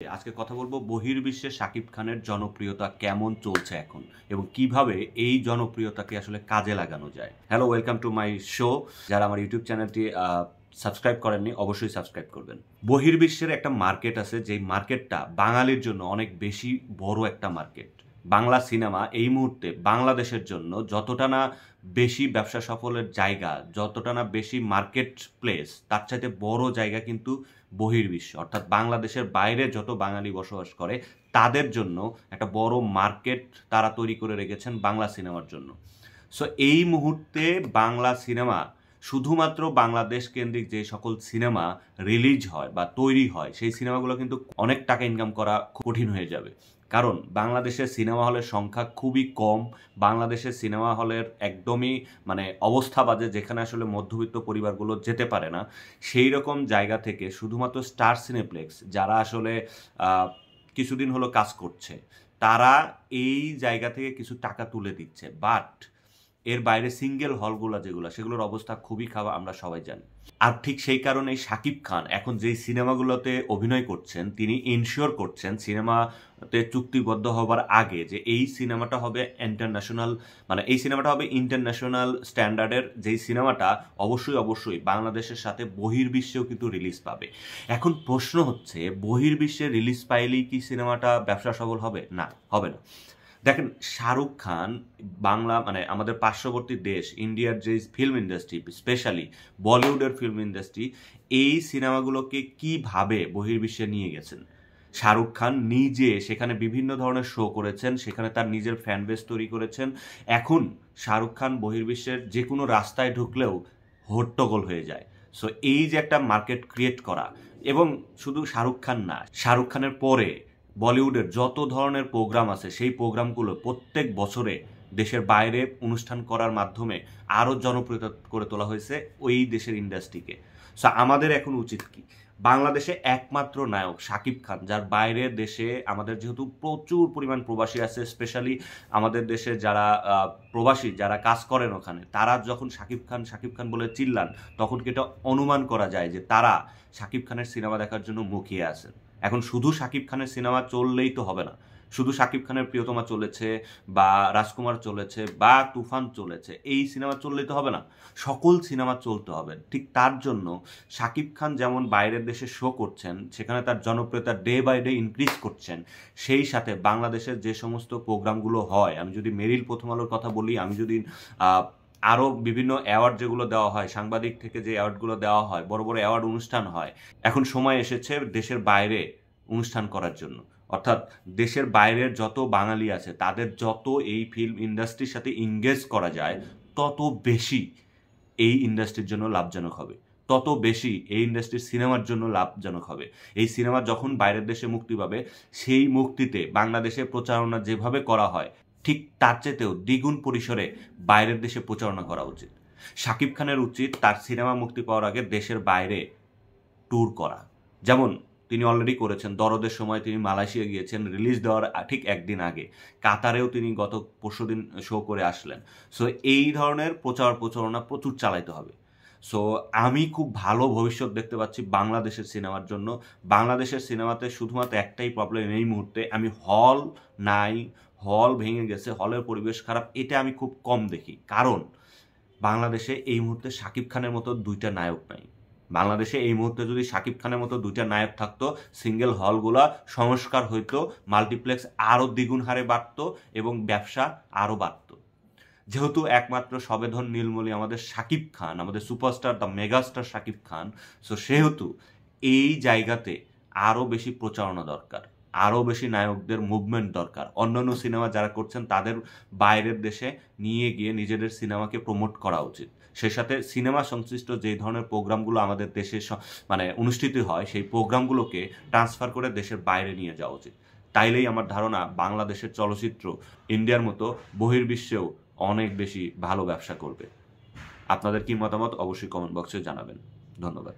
আজকে কথা বলবো বহির্বিশ্বে শাকিব খানের জনপ্রিয়তা কেমন চলছে এখন এবং কিভাবে এই জনপ্রিয়তাকে আসলে কাজে লাগানো যায়। Hello, welcome to my show. যারা আমার ইউটিউব চ্যানেলটি সাবস্ক্রাইব করেননি অবশ্যই সাবস্ক্রাইব করবেন। বহির্বিশ্বের একটা মার্কেট আছে, যেই মার্কেটটা বাঙালির জন্য অনেক বেশি বড় একটা মার্কেট। বাংলা সিনেমা এই মুহূর্তে বাংলাদেশের জন্য যতটা না বেশি ব্যবসা সফলের জায়গা, যতটা না বেশি মার্কেট প্লেস, তার চাইতে বড় জায়গা কিন্তু বহির্বিশ্ব, অর্থাৎ বাংলাদেশের বাইরে যত বাঙালি বসবাস করে তাদের জন্য একটা বড় মার্কেট তারা তৈরি করে রেখেছেন বাংলা সিনেমার জন্য। সো এই মুহূর্তে বাংলা সিনেমা শুধুমাত্র বাংলাদেশ কেন্দ্রিক যে সকল সিনেমা রিলিজ হয় বা তৈরি হয় সেই সিনেমাগুলো কিন্তু অনেক টাকা ইনকাম করা কঠিন হয়ে যাবে, কারণ বাংলাদেশের সিনেমা হলের সংখ্যা খুবই কম। বাংলাদেশের সিনেমা হলের একদমই অবস্থা বাজে, যেখানে আসলে মধ্যবিত্ত পরিবারগুলো যেতে পারে না। সেই রকম জায়গা থেকে শুধুমাত্র স্টার সিনেপ্লেক্স, যারা আসলে কিছুদিন হলো কাজ করছে, তারা এই জায়গা থেকে কিছু টাকা তুলে দিচ্ছে। বাট এর বাইরে সিঙ্গেল হলগুলো সেগুলোর অবস্থা খুবই খারাপ, আমরা সবাই জানি। আর ঠিক সেই কারণেই শাকিব খান এখন যেই সিনেমাগুলোতে অভিনয় করছেন, তিনি ইনশিওর করছেন সিনেমাতে চুক্তিবদ্ধ হবার আগে যে এই সিনেমাটা হবে ইন্টারন্যাশনাল স্ট্যান্ডার্ডের। যেই সিনেমাটা অবশ্যই বাংলাদেশের সাথে বহির্বিশ্বেও কিন্তু রিলিজ পাবে। এখন প্রশ্ন হচ্ছে, বহির্বিশ্বে রিলিজ পাইলেই কি সিনেমাটা ব্যবসা সফল হবে? না, হবে না। দেখেন, শাহরুখ খান বাংলা আমাদের পার্শ্ববর্তী দেশ ইন্ডিয়ার যে ফিল্ম ইন্ডাস্ট্রি, স্পেশালি বলিউডের ফিল্ম ইন্ডাস্ট্রি, এই সিনেমাগুলোকে কিভাবে বহির্বিশ্বে নিয়ে গেছেন। শাহরুখ খান নিজে সেখানে বিভিন্ন ধরনের শো করেছেন, সেখানে তার নিজের ফ্যান বেস তৈরি করেছেন। এখন শাহরুখ খান বহির্বিশ্বের যে কোনো রাস্তায় ঢুকলেও হট্টগোল হয়ে যায়। সো এই যে একটা মার্কেট ক্রিয়েট করা, এবং শুধু শাহরুখ খান না, শাহরুখ খানের পরে বলিউডের যত ধরনের প্রোগ্রাম আছে সেই প্রোগ্রামগুলো প্রত্যেক বছরে দেশের বাইরে অনুষ্ঠান করার মাধ্যমে আরও জনপ্রিয়তা করে তোলা হয়েছে ওই দেশের ইন্ডাস্ট্রিকে। সো আমাদের এখন উচিত কি? বাংলাদেশে একমাত্র নায়ক শাকিব খান, যার বাইরের দেশে আমাদের যেহেতু প্রচুর পরিমাণ প্রবাসী আছে, স্পেশালি আমাদের দেশে যারা প্রবাসী যারা কাজ করেন ওখানে, তারা যখন শাকিব খান বলে চিল্লান, তখন কি এটা অনুমান করা যায় যে তারা শাকিব খানের সিনেমা দেখার জন্য মুখিয়ে আছেন। এখন শুধু শাকিব খানের সিনেমা চললেই তো হবে না। শুধু শাকিব খানের প্রিয়তমা চলেছে বা রাজকুমার চলেছে বা তুফান চলেছে, এই সিনেমা চললেই তো হবে না, সকল সিনেমা চলতে হবে। ঠিক তার জন্য শাকিব খান যেমন বাইরের দেশে শো করছেন, সেখানে তার জনপ্রিয়তা ডে বাই ডে ইনক্রিজ করছেন, সেই সাথে বাংলাদেশের যে সমস্ত প্রোগ্রামগুলো হয়, আমি যদি মেরিল প্রথম আলোর কথা বলি, আমি যদি আরও বিভিন্ন অ্যাওয়ার্ড যেগুলো দেওয়া হয়, সাংবাদিক থেকে যে অ্যাওয়ার্ডগুলো দেওয়া হয়, বড় বড় অ্যাওয়ার্ড অনুষ্ঠান হয়, এখন সময় এসেছে দেশের বাইরে অনুষ্ঠান করার জন্য। অর্থাৎ দেশের বাইরের যত বাঙালি আছে তাদের যত এই ফিল্ম ইন্ডাস্ট্রির সাথে ইংগেজ করা যায়, তত বেশি এই ইন্ডাস্ট্রির জন্য লাভজনক হবে, তত বেশি এই ইন্ডাস্ট্রির সিনেমার জন্য লাভজনক হবে। এই সিনেমা যখন বাইরের দেশে মুক্তি পাবে, সেই মুক্তিতে বাংলাদেশে প্রচারণা যেভাবে করা হয়, ঠিক তার চেয়েতেও দ্বিগুণ পরিসরে বাইরের দেশে প্রচারণা করা উচিত। শাকিব খানের উচিত তার সিনেমা মুক্তি পাওয়ার আগে দেশের বাইরে ট্যুর করা, যেমন তিনি অলরেডি করেছেন। দরদের সময় তিনি মালয়েশিয়া গিয়েছেন, রিলিজ দেওয়ার ঠিক একদিন আগে। কাতারেও তিনি গত পরশুদিন শো করে আসলেন। সো এই ধরনের প্রচারণা প্রচুর চালাইতে হবে। সো আমি খুব ভালো ভবিষ্যৎ দেখতে পাচ্ছি বাংলাদেশের সিনেমার জন্য। বাংলাদেশের সিনেমাতে শুধুমাত্র একটাই প্রবলেম এই মুহূর্তে, আমি হল নাই, হল ভেঙে গেছে, হলের পরিবেশ খারাপ, এটা আমি খুব কম দেখি। কারণ বাংলাদেশে এই মুহূর্তে শাকিব খানের মতো দুইটা নায়ক নাই। বাংলাদেশে এই মুহূর্তে যদি শাকিব খানের মতো দুইটা নায়ক থাকতো, সিঙ্গেল হলগুলা সংস্কার হইতো, মাল্টিপ্লেক্স আরও দ্বিগুণ হারে বাড়তো এবং ব্যবসা আরও বাড়তো। যেহেতু একমাত্র সবেধন নীলমণি আমাদের শাকিব খান, আমাদের superstar, the megastar Shakib Khan, so সেহেতু এই জায়গাতে আরও বেশি প্রচারণা দরকার, আরও বেশি নায়কদের মুভমেন্ট দরকার। অন্যান্য সিনেমা যারা করছেন তাদের বাইরের দেশে নিয়ে গিয়ে নিজেদের সিনেমাকে প্রমোট করা উচিত। সেই সাথে সিনেমা সংশ্লিষ্ট যে ধরনের প্রোগ্রামগুলো আমাদের দেশে অনুষ্ঠিত হয়, সেই প্রোগ্রামগুলোকে ট্রান্সফার করে দেশের বাইরে নিয়ে যাওয়া উচিত। তাইলেই আমার ধারণা বাংলাদেশের চলচ্চিত্র ইন্ডিয়ার মতো বহির্বিশ্বেও অনেক বেশি ভালো ব্যবসা করবে। আপনাদের কি মতামত অবশ্যই কমেন্ট বক্সে জানাবেন। ধন্যবাদ।